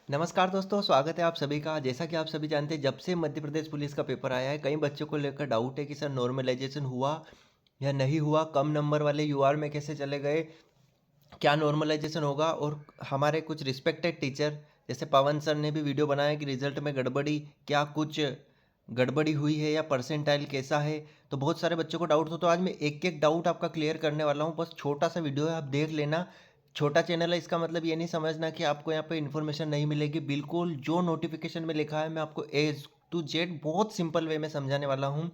नमस्कार दोस्तों, स्वागत है आप सभी का। जैसा कि आप सभी जानते हैं, जब से मध्य प्रदेश पुलिस का पेपर आया है, कई बच्चों को लेकर डाउट है कि सर नॉर्मलाइजेशन हुआ या नहीं हुआ, कम नंबर वाले यूआर में कैसे चले गए, क्या नॉर्मलाइजेशन होगा। और हमारे कुछ रिस्पेक्टेड टीचर जैसे पवन सर ने भी वीडियो बनाया कि रिजल्ट में गड़बड़ी, क्या कुछ गड़बड़ी हुई है या परसेंटाइल कैसा है। तो बहुत सारे बच्चों को डाउट तो आज मैं एक एक डाउट आपका क्लियर करने वाला हूँ। बस छोटा सा वीडियो है, आप देख लेना। छोटा चैनल है, इसका मतलब ये नहीं समझना कि आपको यहाँ पे इन्फॉर्मेशन नहीं मिलेगी। बिल्कुल जो नोटिफिकेशन में लिखा है मैं आपको A to Z बहुत सिंपल वे में समझाने वाला हूँ।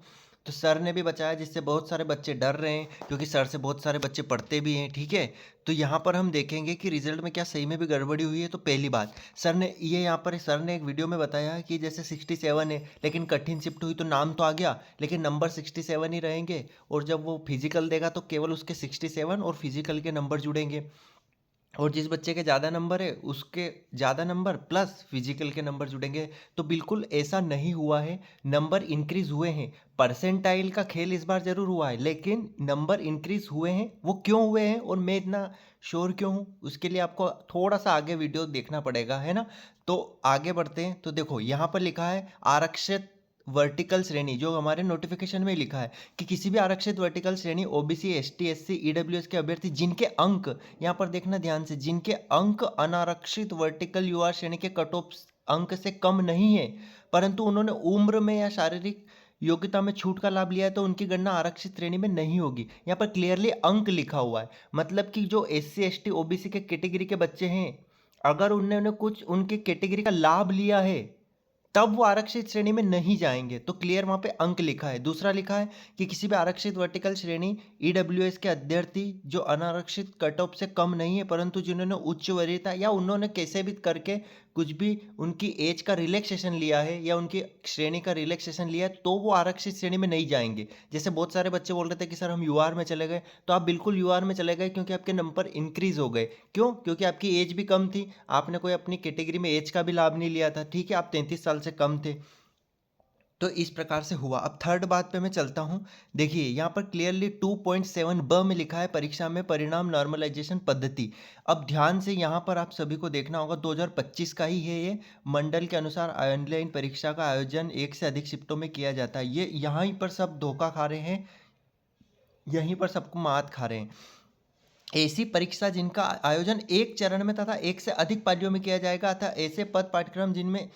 तो सर ने भी बचाया, जिससे बहुत सारे बच्चे डर रहे हैं, क्योंकि सर से बहुत सारे बच्चे पढ़ते भी हैं। ठीक है, तो यहाँ पर हम देखेंगे कि रिजल्ट में क्या सही में भी गड़बड़ी हुई है। तो पहली बात, सर ने ये यहाँ पर सर ने एक वीडियो में बताया कि जैसे 67 है, लेकिन कठिन शिफ्ट हुई तो नाम तो आ गया, लेकिन नंबर 67 ही रहेंगे। और जब वो फिजिकल देगा तो केवल उसके 67 और फिजिकल के नंबर जुड़ेंगे। और जिस बच्चे के ज़्यादा नंबर है उसके ज़्यादा नंबर प्लस फिजिकल के नंबर जुड़ेंगे। तो बिल्कुल ऐसा नहीं हुआ है, नंबर इंक्रीज हुए हैं। परसेंटाइल का खेल इस बार ज़रूर हुआ है, लेकिन नंबर इंक्रीज हुए हैं। वो क्यों हुए हैं और मैं इतना श्योर क्यों हूँ, उसके लिए आपको थोड़ा सा आगे वीडियो देखना पड़ेगा, है ना। तो आगे बढ़ते हैं। तो देखो यहाँ पर लिखा है आरक्षित वर्टिकल श्रेणी, जो हमारे नोटिफिकेशन में लिखा है कि किसी भी आरक्षित वर्टिकल श्रेणी ओबीसी एसटी एससी ईडब्ल्यूएस के अभ्यर्थी जिनके अंक, यहाँ पर देखना ध्यान से, जिनके अंक अनारक्षित वर्टिकल यूआर श्रेणी के कट ऑफ अंक से कम नहीं है, परंतु उन्होंने उम्र में या शारीरिक योग्यता में छूट का लाभ लिया है, तो उनकी गणना आरक्षित श्रेणी में नहीं होगी। यहाँ पर क्लियरली अंक लिखा हुआ है। मतलब कि जो S C S T OBC के कैटेगरी के बच्चे हैं, अगर उन्होंने कुछ उनके कैटेगरी का लाभ लिया है, तब वो आरक्षित श्रेणी में नहीं जाएंगे। तो क्लियर वहाँ पे अंक लिखा है। दूसरा लिखा है कि किसी भी आरक्षित वर्टिकल श्रेणी ईडब्ल्यूएस के अभ्यर्थी जो अनारक्षित कट ऑफ से कम नहीं है, परंतु जिन्होंने उच्च वरीयता या उन्होंने कैसे भी करके कुछ भी उनकी एज का रिलैक्सेशन लिया है या उनकी श्रेणी का रिलैक्सेशन लिया है, तो वो आरक्षित श्रेणी में नहीं जाएंगे। जैसे बहुत सारे बच्चे बोल रहे थे कि सर हम यूआर में चले गए, तो आप बिल्कुल यूआर में चले गए, क्योंकि आपके नंबर इंक्रीज हो गए। क्यों? क्योंकि आपकी एज भी कम थी, आपने कोई अपनी कैटेगरी में एज का भी लाभ नहीं लिया था। ठीक है, आप 33 साल से कम थे। तो इस प्रकार से हुआ। अब थर्ड बात पे मैं चलता हूँ। देखिए यहाँ पर क्लियरली 2.7 ब में लिखा है परीक्षा में परिणाम नॉर्मलाइजेशन पद्धति। अब ध्यान से यहाँ पर आप सभी को देखना होगा, 2025 का ही है ये। मंडल के अनुसार ऑनलाइन परीक्षा का आयोजन एक से अधिक शिफ्टों में किया जाता है। ये यहाँ पर सब धोखा खा रहे हैं, यहीं पर सबको मात खा रहे हैं। ऐसी परीक्षा जिनका आयोजन एक चरण में तथा एक से अधिक पालियों में किया जाएगा, अतः ऐसे पद पाठ्यक्रम जिनमें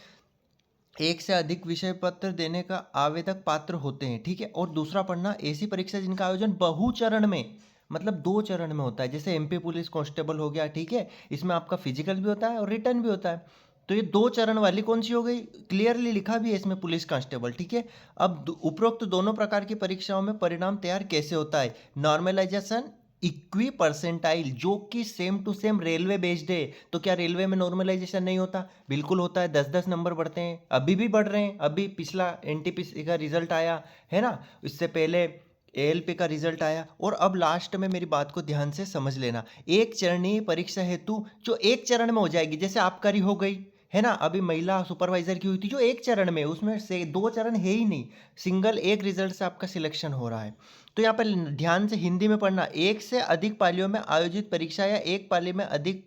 एक से अधिक विषय पत्र देने का आवेदक पात्र होते हैं। ठीक है, और दूसरा पढ़ना, ऐसी परीक्षा जिनका आयोजन बहुचरण में, मतलब 2 चरण में होता है। जैसे एमपी पुलिस कांस्टेबल हो गया, ठीक है, इसमें आपका फिजिकल भी होता है और रिटर्न भी होता है। तो ये 2 चरण वाली कौन सी हो गई? क्लियरली लिखा भी है इसमें पुलिस कांस्टेबल। ठीक है, अब उपरोक्त दोनों प्रकार की परीक्षाओं में परिणाम तैयार कैसे होता है? नॉर्मलाइजेशन, इक्वी परसेंटाइल, जो कि same to same railway based है। तो क्या रेलवे में नॉर्मलाइजेशन नहीं होता? बिल्कुल होता है। 10-10 नंबर बढ़ते हैं, अभी भी बढ़ रहे हैं। अभी पिछला एनटीपीसी का रिजल्ट आया है ना, इससे पहले एएलपी का रिजल्ट आया। और अब लास्ट में मेरी बात को ध्यान से समझ लेना। एक चरणीय परीक्षा हेतु जो एक चरण में हो जाएगी, जैसे आपकारी हो गई है ना, अभी महिला सुपरवाइजर की हुई थी जो एक चरण में, उसमें से 2 चरण है ही नहीं, सिंगल एक रिजल्ट से आपका सिलेक्शन हो रहा है। तो यहाँ पर ध्यान से हिंदी में पढ़ना, एक से अधिक पालियों में आयोजित परीक्षा या एक पाली में अधिक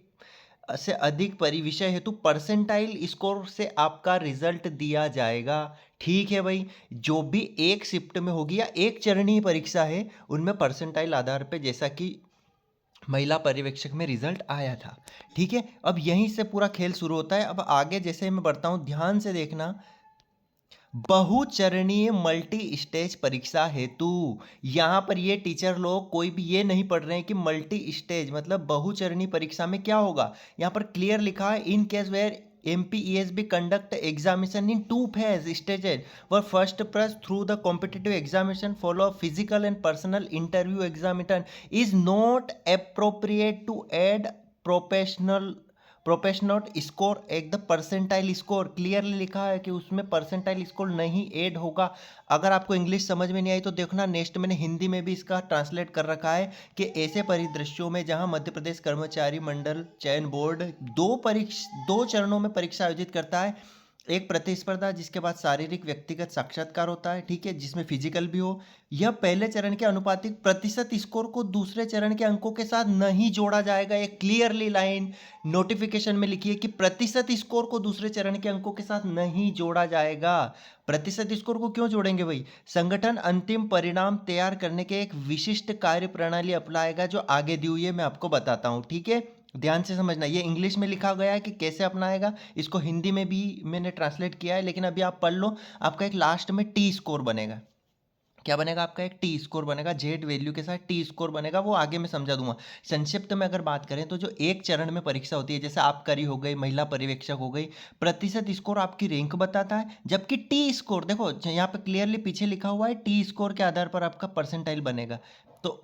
से अधिक परिविषय हेतु परसेंटाइल स्कोर से आपका रिजल्ट दिया जाएगा। ठीक है भाई, जो भी एक शिफ्ट में होगी या एक चरणीय परीक्षा है, उनमें परसेंटाइल आधार पे, जैसा कि महिला पर्यवेक्षक में रिजल्ट आया था। ठीक है, अब यहीं से पूरा खेल शुरू होता है। अब आगे जैसे मैं बढ़ता हूँ, ध्यान से देखना। बहुचरणीय मल्टी स्टेज परीक्षा हेतु, यहाँ पर ये टीचर लोग कोई भी ये नहीं पढ़ रहे हैं कि मल्टी स्टेज मतलब बहुचरणीय परीक्षा में क्या होगा। यहाँ पर क्लियर लिखा है, in case where MPESB conduct examination in 2 phase stages, where first press through the competitive examination follow physical and personal interview examination is not appropriate to add professional professional score एक the percentile score. Clearly लिखा है कि उसमें percentile score नहीं add होगा। अगर आपको English समझ में नहीं आई तो देखना, नेक्स्ट मैंने हिंदी में भी इसका ट्रांसलेट कर रखा है कि ऐसे परिदृश्यों में जहां मध्य प्रदेश कर्मचारी मंडल चयन बोर्ड 2 चरणों में परीक्षा आयोजित करता है, एक प्रतिस्पर्धा जिसके बाद शारीरिक व्यक्तिगत साक्षात्कार होता है, ठीक है, जिसमें फिजिकल भी हो। यह पहले चरण के अनुपातिक प्रतिशत स्कोर को दूसरे चरण के अंकों के साथ नहीं जोड़ा जाएगा। एक क्लियरली लाइन नोटिफिकेशन में लिखी है कि प्रतिशत स्कोर को दूसरे चरण के अंकों के साथ नहीं जोड़ा जाएगा। प्रतिशत स्कोर को क्यों जोड़ेंगे भाई? संगठन अंतिम परिणाम तैयार करने के एक विशिष्ट कार्य प्रणाली अपनाएगा जो आगे दी हुई है, मैं आपको बताता हूँ, ठीक है। ध्यान से समझना, ये इंग्लिश में लिखा गया है कि कैसे अपनाएगा, इसको हिंदी में भी मैंने ट्रांसलेट किया है, लेकिन अभी आप पढ़ लो। आपका एक लास्ट में टी स्कोर बनेगा। क्या बनेगा? आपका एक टी स्कोर बनेगा, जेड वैल्यू के साथ टी स्कोर बनेगा, वो आगे मैं समझा दूंगा। संक्षिप्त में अगर बात करें तो जो एक चरण में परीक्षा होती है, जैसे आप करी हो गई, महिला पर्यवेक्षक हो गई, प्रतिशत स्कोर आपकी रैंक बताता है, जबकि टी स्कोर देखो यहाँ पे क्लियरली पीछे लिखा हुआ है, टी स्कोर के आधार पर आपका परसेंटाइल बनेगा। तो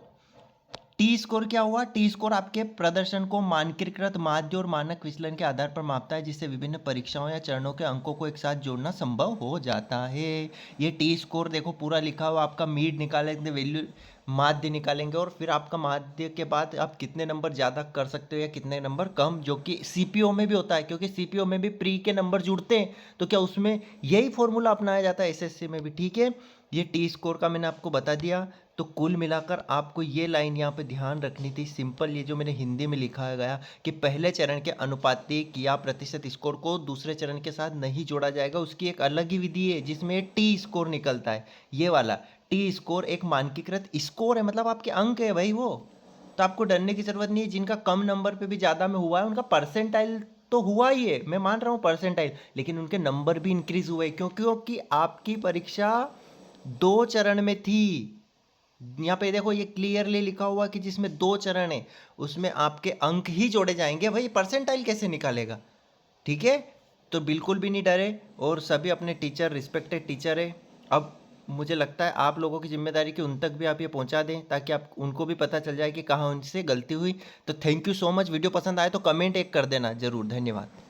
टी स्कोर क्या हुआ? टी स्कोर आपके प्रदर्शन को मानकीकृत माध्य और मानक विचलन के आधार पर मापता है, जिससे विभिन्न परीक्षाओं या चरणों के अंकों को एक साथ जोड़ना संभव हो जाता है। ये टी स्कोर देखो पूरा लिखा हुआ, आपका मीड निकालेंगे, वैल्यू माध्य निकालेंगे, और फिर आपका माध्य के बाद आप कितने नंबर ज़्यादा कर सकते हो या कितने नंबर कम, जो कि सीपीओ में भी होता है, क्योंकि सीपीओ में भी प्री के नंबर जुड़ते हैं, तो क्या उसमें यही फॉर्मूला अपनाया जाता है एसएससी में भी, ठीक है। ये टी स्कोर का मैंने आपको बता दिया। तो कुल मिलाकर आपको ये लाइन यहाँ पे ध्यान रखनी थी, सिंपल, ये जो मैंने हिंदी में लिखा गया कि पहले चरण के अनुपातिक या प्रतिशत स्कोर को दूसरे चरण के साथ नहीं जोड़ा जाएगा, उसकी एक अलग ही विधि है जिसमें टी स्कोर निकलता है। ये वाला टी स्कोर एक मानकीकृत स्कोर है, मतलब आपके अंक है भाई वो। तो आपको डरने की जरूरत नहीं है। जिनका कम नंबर पे भी ज़्यादा में हुआ है उनका परसेंटाइल तो हुआ ही है, मैं मान रहा हूँ परसेंटाइल, लेकिन उनके नंबर भी इंक्रीज हुए, क्योंकि आपकी परीक्षा 2 चरण में थी। यहाँ पे देखो ये क्लियरली लिखा हुआ कि जिसमें 2 चरण है उसमें आपके अंक ही जोड़े जाएंगे, भाई परसेंटाइल कैसे निकालेगा, ठीक है। तो बिल्कुल भी नहीं डरे, और सभी अपने टीचर, रिस्पेक्टेड टीचर है। अब मुझे लगता है आप लोगों की जिम्मेदारी कि उन तक भी आप ये पहुंचा दें, ताकि आप उनको भी पता चल जाए कि कहाँ उनसे गलती हुई। तो thank you so much. Video पसंद आए तो कमेंट एक कर देना ज़रूर। धन्यवाद।